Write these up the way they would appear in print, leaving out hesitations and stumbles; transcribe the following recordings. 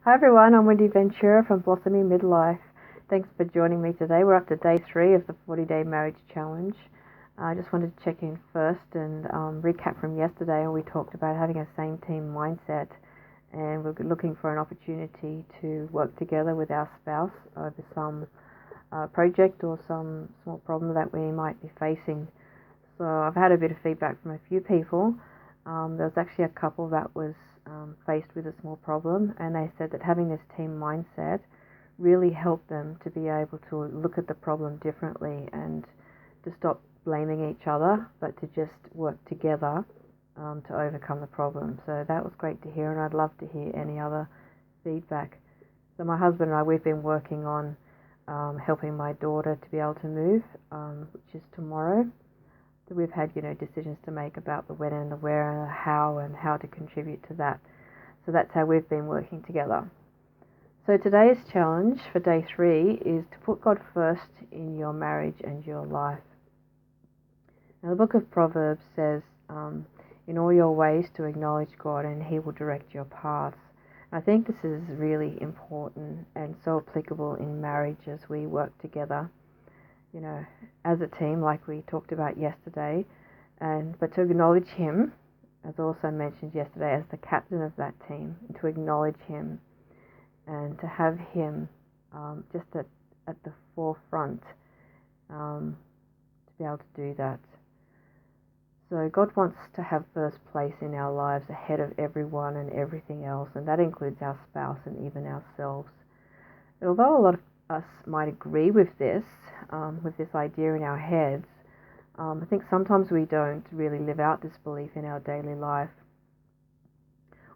Hi everyone, I'm Wendy Ventura from Blossoming Midlife. Thanks for joining me today. We're up to day 3 of the 40-day marriage challenge. I just wanted to check in first and recap from yesterday, and we talked about having a same team mindset, and we're looking for an opportunity to work together with our spouse over some project or some small problem that we might be facing. So I've had a bit of feedback from a few people. There was actually a couple that was faced with a small problem, and they said that having this team mindset really helped them to be able to look at the problem differently and to stop blaming each other, but to just work together to overcome the problem. So that was great to hear, and I'd love to hear any other feedback. So my husband and I, we've been working on helping my daughter to be able to move, which is tomorrow. So we've had, decisions to make about the when and the where and the how and how to contribute to that. So that's how we've been working together. So today's challenge for day 3 is to put God first in your marriage and your life. Now the book of Proverbs says, in all your ways to acknowledge God and He will direct your paths. I think this is really important and so applicable in marriage as we work together, as a team, like we talked about yesterday, but to acknowledge Him, as also mentioned yesterday, as the captain of that team, and to acknowledge Him and to have Him just at the forefront, to be able to do that. So God wants to have first place in our lives ahead of everyone and everything else, and that includes our spouse and even ourselves. And although a lot of us might agree with this idea in our heads, I think sometimes we don't really live out this belief in our daily life.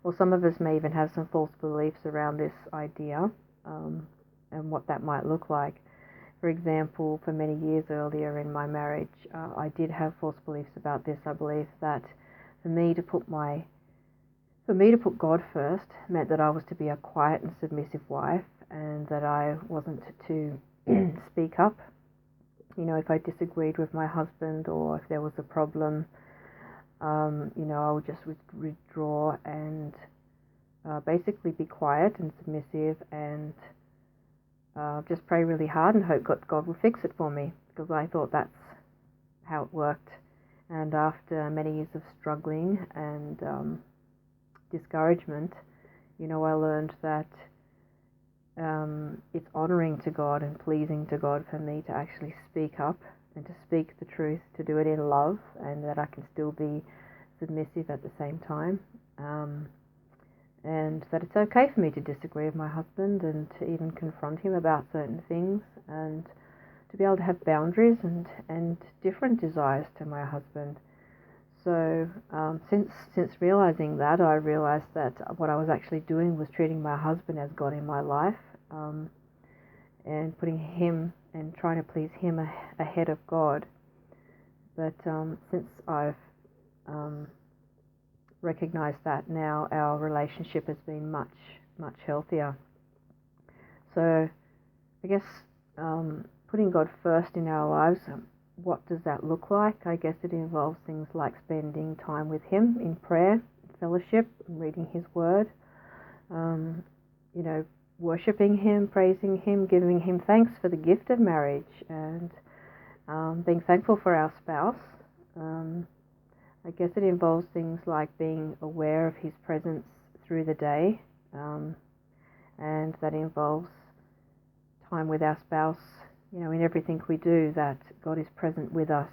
Or some of us may even have some false beliefs around this idea and what that might look like. For example, for many years earlier in my marriage, I did have false beliefs about this. I believed that for me to put God first meant that I was to be a quiet and submissive wife, and that I wasn't to speak up. If I disagreed with my husband or if there was a problem, I would just withdraw and basically be quiet and submissive and just pray really hard and hope God will fix it for me, because I thought that's how it worked. And after many years of struggling and discouragement, I learned that it's honouring to God and pleasing to God for me to actually speak up and to speak the truth, to do it in love, and that I can still be submissive at the same time, and that it's okay for me to disagree with my husband and to even confront him about certain things, and to be able to have boundaries and different desires to my husband. So since realizing that, I realized that what I was actually doing was treating my husband as God in my life, and putting him and trying to please him ahead of God. But since I've recognized that now, our relationship has been much, much healthier. So I guess putting God first in our lives, what does that look like? I guess it involves things like spending time with Him in prayer, fellowship, reading His Word, worshipping Him, praising Him, giving Him thanks for the gift of marriage, and being thankful for our spouse. I guess it involves things like being aware of His presence through the day, and that involves time with our spouse, in everything we do, that God is present with us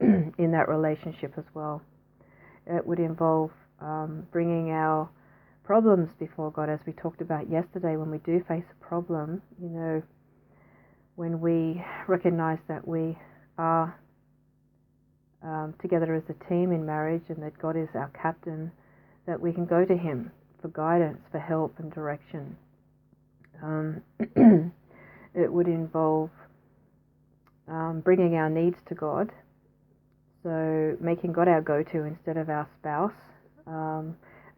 in that relationship as well. It would involve bringing our problems before God, as we talked about yesterday. When we do face a problem, when we recognize that we are together as a team in marriage and that God is our captain, that we can go to Him for guidance, for help and direction. It would involve bringing our needs to God, so making God our go-to instead of our spouse,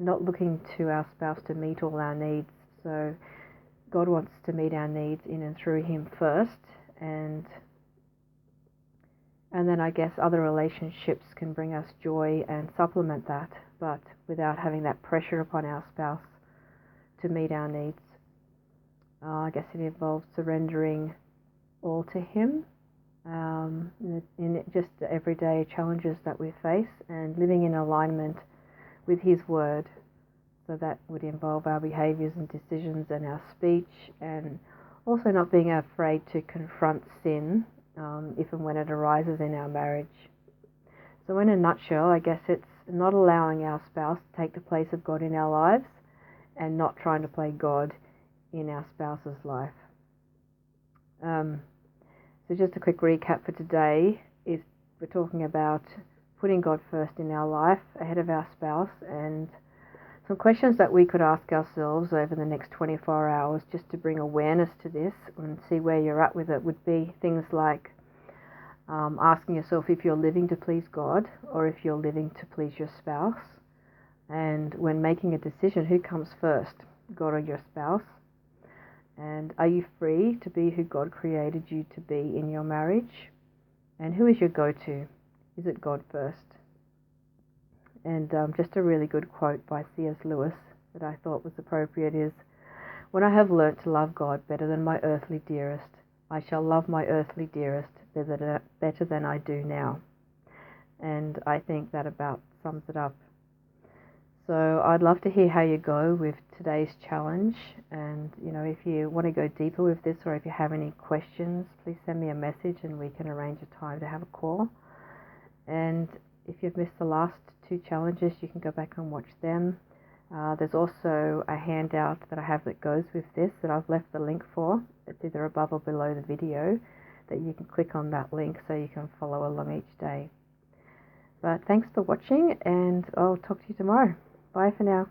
not looking to our spouse to meet all our needs. So God wants to meet our needs in and through Him first, and then I guess other relationships can bring us joy and supplement that, but without having that pressure upon our spouse to meet our needs. I guess it involves surrendering all to Him in just the everyday challenges that we face and living in alignment with His Word. So that would involve our behaviours and decisions and our speech, and also not being afraid to confront sin if and when it arises in our marriage. So in a nutshell, I guess it's not allowing our spouse to take the place of God in our lives and not trying to play God in our spouse's life. So just a quick recap for today is we're talking about putting God first in our life ahead of our spouse, and some questions that we could ask ourselves over the next 24 hours just to bring awareness to this and see where you're at with it would be things like asking yourself if you're living to please God or if you're living to please your spouse. And when making a decision, who comes first, God or your spouse? And are you free to be who God created you to be in your marriage? And who is your go-to? Is it God first? And just a really good quote by C.S. Lewis that I thought was appropriate is, "When I have learnt to love God better than my earthly dearest, I shall love my earthly dearest better than I do now." And I think that about sums it up. So I'd love to hear how you go with today's challenge. And, if you want to go deeper with this or if you have any questions, please send me a message and we can arrange a time to have a call. And if you've missed the last 2 challenges, you can go back and watch them. There's also a handout that I have that goes with this that I've left the link for. It's either above or below the video that you can click on that link so you can follow along each day. But thanks for watching, and I'll talk to you tomorrow. Bye for now.